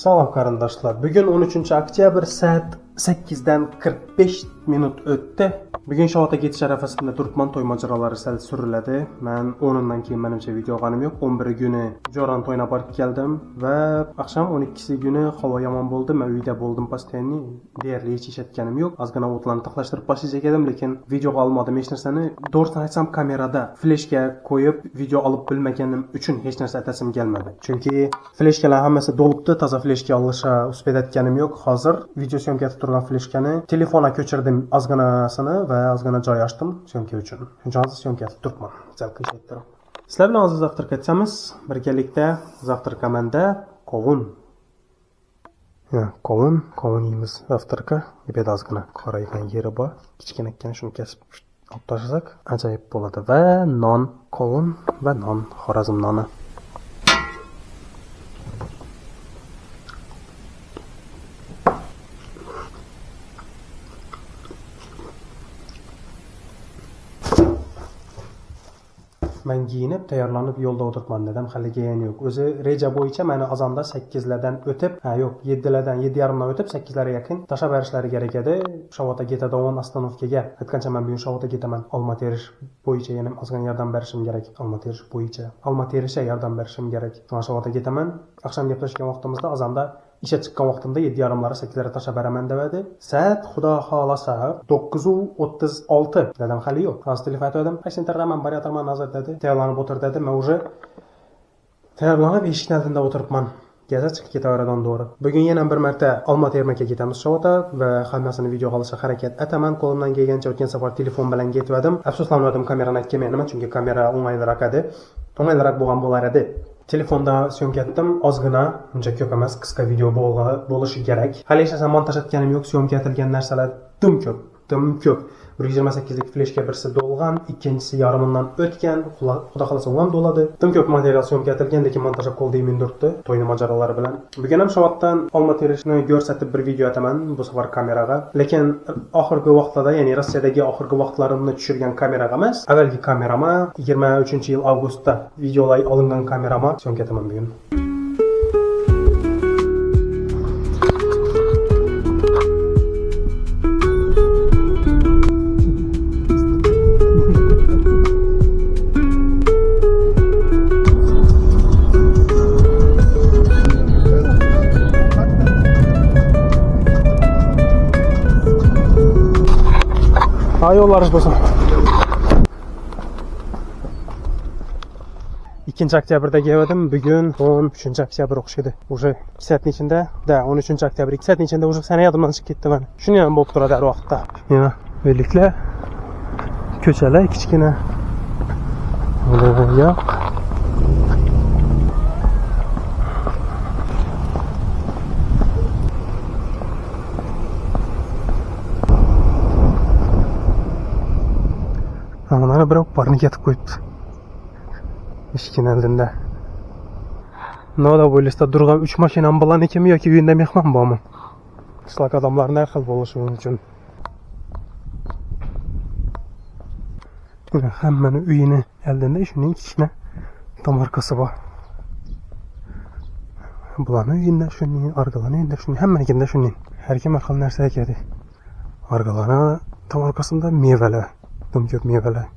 Salam qarindoshlar. Bugun 13-oktyabr soat 8dan 45 minut o'tdi. Bugun Shovotga ketish arafasida turibman. To'y mojarolari sal suriladi. Men 10dan keyin menimcha video olganim yo'q. 11 kuni Joran to'yina borib keldim va akşam 12 kuni havo yomon bo'ldi. Men uyda bo'ldim postoyanni. Deyarli hech ish etganim yo'q. Ozgina o'tlarni taqlashtirib boshlasak edim, lekin video olmadim hech narsani. To'g'risini aytsam, kamerada fleshga qo'yib video olib bilmaganim uchun hech narsa aytasim kelmadi. Chunki fleshkalar hammasi to'libdi, toza fleshga olishga uspet etganim yo'q. Hozir video syomkada turgan fleshkani telefona ko'chirdim ozginasini va ozgina joy ochdim syomka uchun. Shunchaki syomkada turibman. Zalqa ishlayapti. Sizlar bilan hozir zavtraq etamiz. Birgalikda zavtraqamanda qovun. Qovun yeymiz zavtraqqa. Yeb ozgina qoraygan yeri bor. Kichkinakkina shuni kesib olib tashlasak ajoyib bo'ladi. Va non, qovun va non, Xorazm noni. Men giyinib, tayyorlanib yo'lda o'tiribman dedim. Hali giyini yo'q. O'zi reja bo'yicha meni azonda 8lardan o'tib, 7lardan 7:30dan o'tib 8larga yaqin tashlab berishlari kerak edi. Shovotga ketadigan ostanovkaga. Aytgancha men bugun Shovotga ketaman. Olma terish bo'yicha yana ozgina yordam berishim kerak. Olma terishga yordam berishim kerak. Mana Shovotga ketaman. Akşam gaplashgan vaqtimizda azonda ishga chiqqan vaqtimda 7:30larda 8larga tashlab beraman dedi. Soat xudo xolasa 9:36 dedim, hali yo'q. Hozir telefon aytdim. "Aysentarman, borayotirman hozir" dedi. Tayyorlanib o'tir dedi. Men уже tayyorlanib eshikning oldida o'tiribman. Gaza chiqib ketaveradigan to'g'ri. Bugun yana bir marta olma termakka ketamiz Shovotda va hammasini video olishga harakat etaman. Qo'limdan kelgancha o'tgan safar telefon bilan ketdim. Afsuslanmadim, kamerani aytganman, chunki kamera o'ng'ayliroq edi. O'ng'ayliroq bo'lgan bo'lar edi. Telefonda syomka etdim, ozgina, uncha ko'p emas, qisqa video bo'lishi kerak. Hali hech narsa montaj etganim yo'q, syomka etilgan narsalar dim ko'p. 128lik fleshka birisi to'lgan, ikkinchisi yarimidan o'tgan, xudo xolasa u ham to'ladi. Dim ko'p material syomka etilgan, lekin montajlab qo'ldim turibdi, to'yni mojarolari bilan. Bugun ham Shovotdan olma terishni ko'rsatib bir video ataman, bu safar kameraga. Lekin oxirgi vaqtlarda, ya'ni Rossiyadagi oxirgi vaqtlarimni tushirgan kameraga emas, avvalgi kamerama 23-yil avgustda videolar olingan kamerama syomka etaman bugun. Yollarınız olsun. 2 oktyabrda geldim. Bugün 13 oktyabr o'xshaydi. Уже 2 soatning ichida, 13 oktyabr 2 soatning ichida уже sana yodimdan chiqib ketdi mana. Shuni ham bo'lib turadi har vaqtda. Yana o'liklar, ko'chalar kichkina. Yo'q. Mana birov parni ketib qo'yibdi. Eshikning oldida. Noda bo'ylashda turgan 3 mashinam bilan ekanmi yoki uyinda mehmon bormi? Qishloq odamlarning har xil bo'lishi mumkin. Hammaning uyini oldida shuning kichkina tomorkasi bor. Bularning uyinda shuning, orqalarida shuning, hammanikida shuning. Har kim har xil narsa ekadi. Orqalari tomorkasida mevalar. Ko'p mevalar.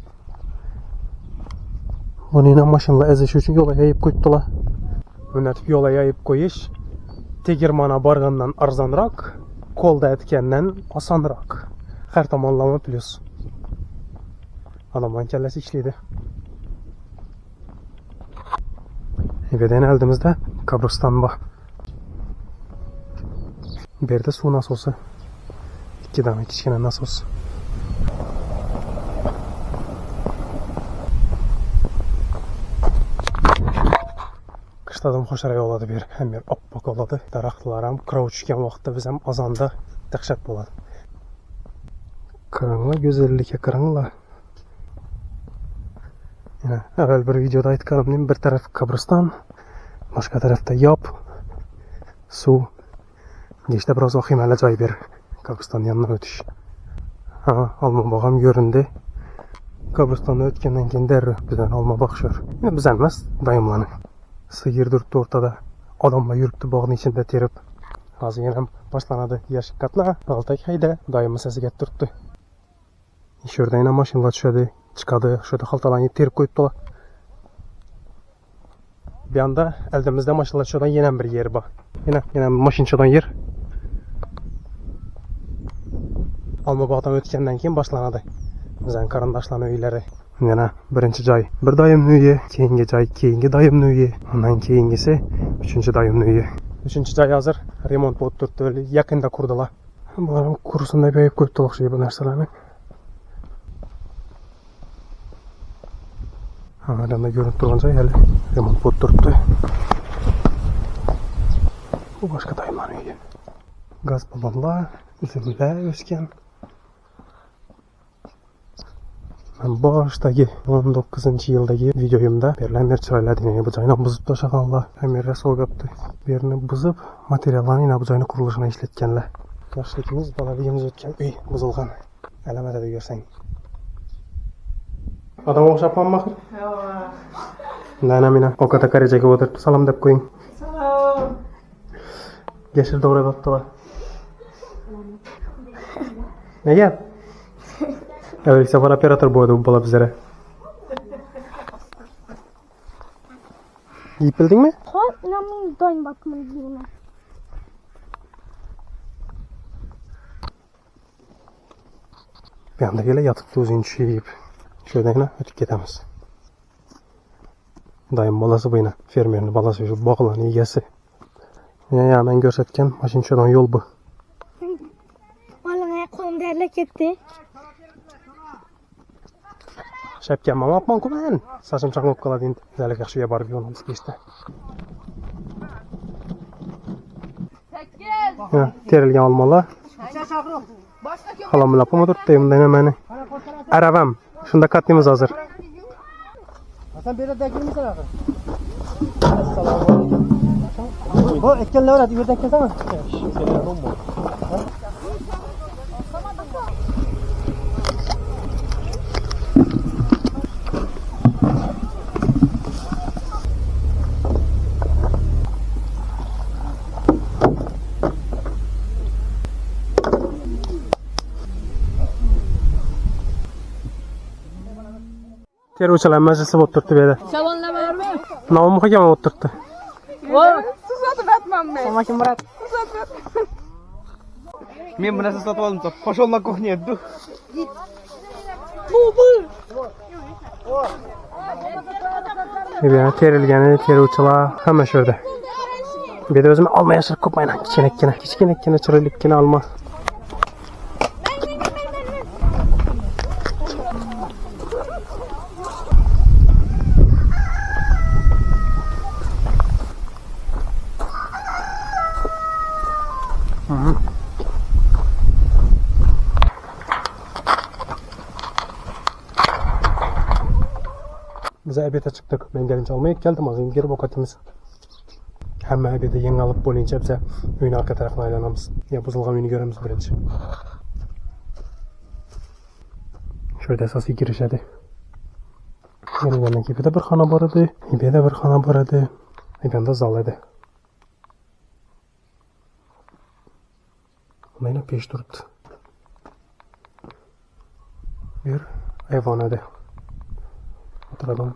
Buni mashinalar ezish uchun yo'lga yayib qo'yibdilar. Buni yo'lga yayib qo'yish tegirmona borgandan arzonroq, qo'lda etgandan osonroq. Har tomonlama plyus. Odamlar kallasi ishlaydi. Evedan oldimizda qabriston bor. Bu yerda suv nasosi. 2 dona kichkina nasos. Qishda xo'sharoq oladi bu yer, ham yer oppoq oladi. Daraxtlar ham qirov tushgan vaqtda biz ham azonda dahshat bo'ladi. Qaranglar, go'zallikka qaranglar. Yana avval bir videoda aytganimdek, bir taraf qabriston, boshqa tarafda yop, suv. Geçte biroz vahimali joy ber. Qabriston yonidan o'tish. Olmabog' ham ko'rindi. Qabristonda o'tgandan keyin darrov bizdan Olmabog' sho'r. Bizdan emas, dayomlarni. Sigir turibdi o'rtada. Adamla yürüktü bağın içinde terip. Hazır yine başlanadı yaşık katla. Altak hayda. Dayımın sesi getirtti. Şurada yine maşınla düşedi. Çıkadı. Şurada haltalanı terip koyup dola. Bir anda elimizde maşınla düşeden yine bir yer bak. Yine maşınçadan yer. Alma bağdan ötkenden keyin başlanadı. Bizden karındaşların öyleri. Yine birinci joy bir dayımın uyuy, keyingi joy keyingi dayımın uyuy. Ondan keyingisi üçüncü dayımın uyuy. Üçüncü joy hazır. Remont bo'lib turibdi. Yakında kurdular. Bularning kursunda büyük ko'p o'xshaydi bu narsalarni. Hammadan görünüp turgan joy hali remont bo'lib turibdi. Bu başka dayımların uyuy. Gaz ballonlar, üzümler o'sgan. Ben baştaki 19. yıldaki videoyumda berilen söylediğini bu joyni buzib tashaganlar. Kamera so'g'ibdi. Birini buzib, materiallarni yine bu joyni qurilishini ishlatganlar. Yoshligimiz, bolaligimiz o'tgan uy buzilgan. Alamada da görsen. Adam o'xshabman mahir? Yo'q. Nana meni ovqatga qarajaga o'tiribdi. Salom deb qo'ying. Salom. Yashir to'g'ri bo'ptilar. Nega? Evet, sefer operatör bu arada bu bala bizlere. Yiyip bildin mi? Hayır, inanmayın dayım bakımını girme. Bir anda gele yatıp da uzun şey yiyip. Şöyle yine ötüp gidemez. Dayım balası bu yine. Fermerin balası şu bağlan iyisi. Ya ben görsetken maşın şuradan yol bu. Vallahi kolum derlek etti. Şapken mama yapman kumen. Saçım çakmak kala deyin. Güzellik yakşıya barıp yolumuz geçti. Ya, terilgen almalı. Halamın lapı mı tutayım da hemen. Arabam. Şunda katlimimiz hazır. Hasan böyle de girmişsin abi. Selamünaleyküm. Bu ekkenler var hadi yurdan kesene. Selam olma. Teruvchilar majlisi bo'lib turibdi bu yerda. Salonlamarmi? Nomi muhokama bo'lib turibdi. Voy, siz sotib atmanmi? Samakin Murat. Men bu narsa sotib oldim. Pошел на кухню. Yani terilgeni, teruvchilar hamma shu yerda. Bu yerda o'zim olma yashirib qo'ymayman. Kichkinakkina chiroylikkina olma. Biz abiyete çıktık. Ben gelince almaya geldim. Az geri bokatımız. Hemen abiyete yeni alıp boyunca bize öyün arka tarafına aylanamız. Ya buzulgan öyünü göremiz birinci. Şöyle esası giriş edi. Benim yanındaki ibede bir xana var idi. İbede bir xana var idi. İbede zal edi. Buna yine peş durdu. Bir hayvan edi. Oturadan.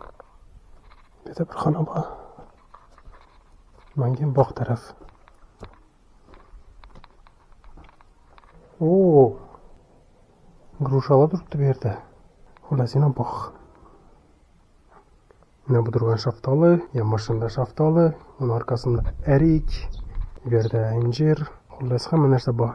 Bir de bir xana var. Mangin bak taraf. Oo. Gruşala durdu bir yerde. Ulasına bak. Ne bu durgan şaftalı, yan başında şaftalı, onun arkasında erik, bir yerde incir. Ulas hemen nerede bu?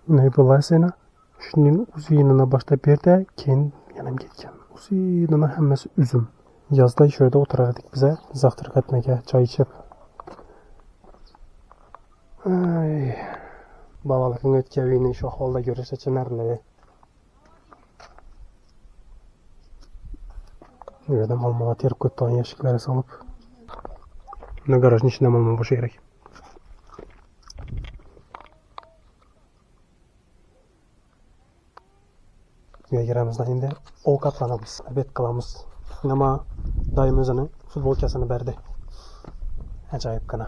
Ne bulasına? Şunun uzunluğuna başta bir yerde kendi yanım geçeceğim. Uzunluğuna hemmesi üzüm. Yazda şöyle oturardık bize zaftırık etmeye, çay içip. Ay. Babalıkın ötkevini şu holda görürse çınarlı. Şurada malmala terip koyup yaşıklara salıp. Ne garajın içinde malmala boşa gerek. Üye giramızdan şimdi ovqatlanamiz, abed qilamiz. Ama dayım özünün futbolkasını berdi. Acayip kana.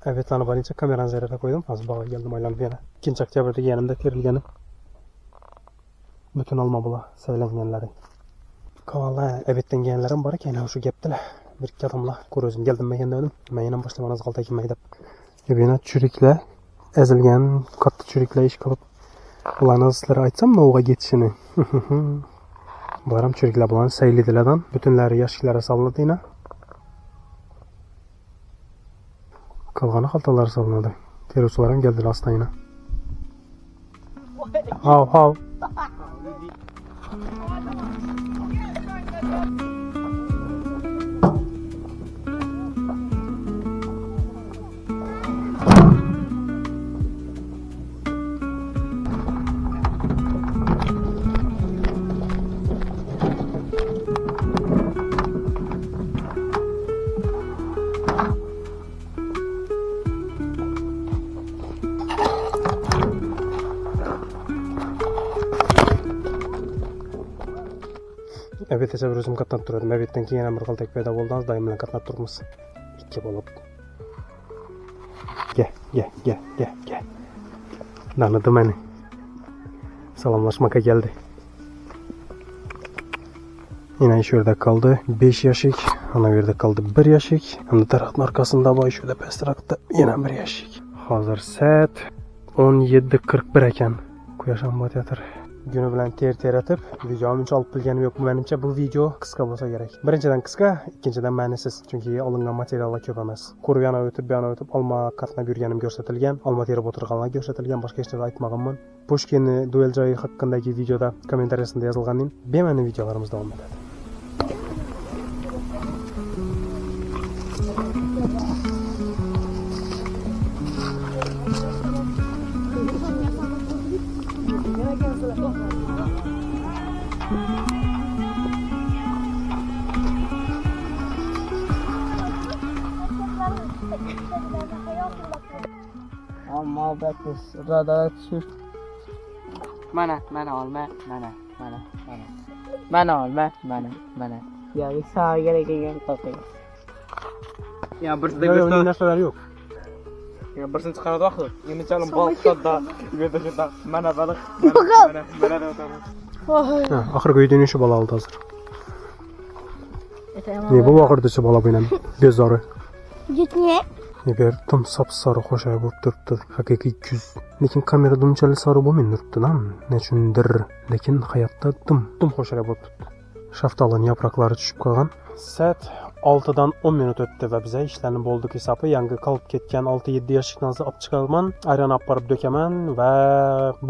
Evet lan barınca kameranı zerrete koydum. Az bağa geldim aylanıp yana. 2 Oktyabrdagi yanımda terilgeni. Bütün alma bula saylanganlari. Kavalla ebetden gelganlarim bor ekan, shu gapdilar. Bir ikki odamlar ko'rdim geldim men endi dedim. Men ham boshlamangiz qalta ekan deb. Yana churiklar ezilgan, katta churiklar ish qilib. Ularni sizlarga aytsam novga ketishini. Baram churiklar bilan saylidilardan butunlari yashiklari solinadi yana. Qolgani xaltalar solinadi. Terrorchilar ham keldilar astayina. Hav. Evet, esa bir o'zim qatnab turdim. Evetdan keyin yana bir qaltak paydo bo'ldi. Doim bilan qatnab turibmiz. Ikki bo'lib. Gel. Tanıdı beni. Salamlaşmaka geldi. Yine şurada kaldı 5 yaşık. Ana yerde kaldı 1 yaşık. Hem de tarafın arkasında var şurada pestrakta yine 1 yaşık. Hazır saat 17:41 ekan. Quyosham botayotir. Günü bilan ter atib videomi uncha olib bilganim yo'q. Menimcha bu video qisqa bo'lsa kerak. Birinchidan qisqa, ikkinchidan ma'nisiz. Chunki olingan materiallar ko'p emas. Ko'rib yana o'tib olma qatnab yurganim ko'rsatilgan, olma terib o'tirganlar ko'rsatilgan, boshqa hech narsa aytmaganman. Pushkinni duel joyi haqidagi videoda kommentariyasida yozilganning bema'ni videolarimiz davom etadi. Muhabbet radar sür. Mana olma. Ya bir sağa gereken topayım. Ya bir Yo'q, uning narsalari yo'q. Ya birisini chiqaradi axir. Endi chalib bolqada, yerda shunda mana baliq. Mana da o'tamiz. Ha, oxirgi videoni shu bola oldi hozir. Ne bu oxirda shu bola bilan bezori. Gitme. Eber tam sapsarı xo'shay bo'lib turibdi. Haqiqiy kuz. Lekin kamerada unchalik sari bo'lmaydi turibdi-da. Nechundir. Lekin hayotda dim xo'shay bo'lib turibdi. Shaftalning yaproqlari tushib qolgan. Saat 6dan 10 minut o'tdi va biz ishlarni bo'ldik hisobi. Yangi qolib ketgan 6-7 yoshlikni olib chiqarman, ayron olib borib dökaman va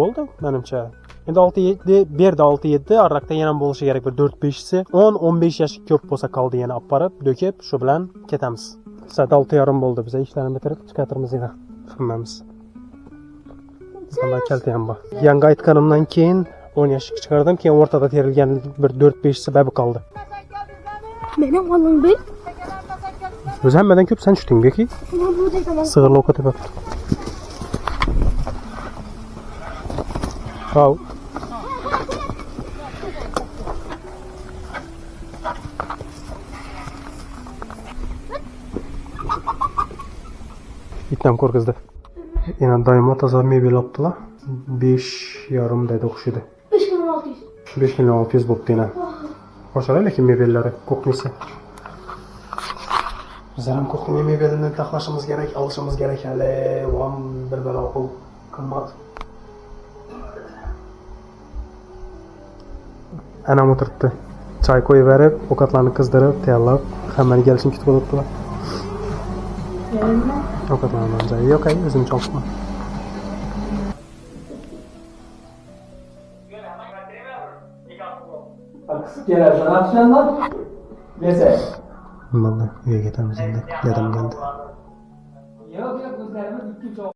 bo'ldi menimcha. Endi 6-7 berdi 6-7, araqda yana bo'lishi kerak bir 4-5si. 10-15 yosh ko'p bo'lsa qoldi yana olib borib dökib, shu bilan ketamiz. Saat 6:30 bo'ldi. Biz ishlarni bitirib chiqatirmiz yana. Hammamiz. Bundan kalti ham bor. Yangi aytganimdan keyin 10 yoshga chiqardim, keyin o'rtada terilgan bir 4-5 sababi qoldi. Benim oğlum bir. O'zi hammadan ko'p sen tushding beki. Sig'irli ovqat tepibdi. Hau. İttam ko'rgizdi. Yana doimo toza mebel olibdilar. 5,5 dedi o'xshaydi. 5,600 bo'pti yana. Qo'shiladi lekin mebellari ko'knisi. Bizlar ham ko'kning mebelini taxlashimiz kerak, olishimiz kerak hali. Vam bir balo pul qimmat. Anam o'tiribdi. Choy qo'yib berib, ovqatlarni qizdirib, tayyorlab, hammani kelishini kutib o'tiribdilar. Ovqatlardan joyi yo'q, o'zim chalibman. Bo'ldi, uyga ketamiz endi. Dadam keldi.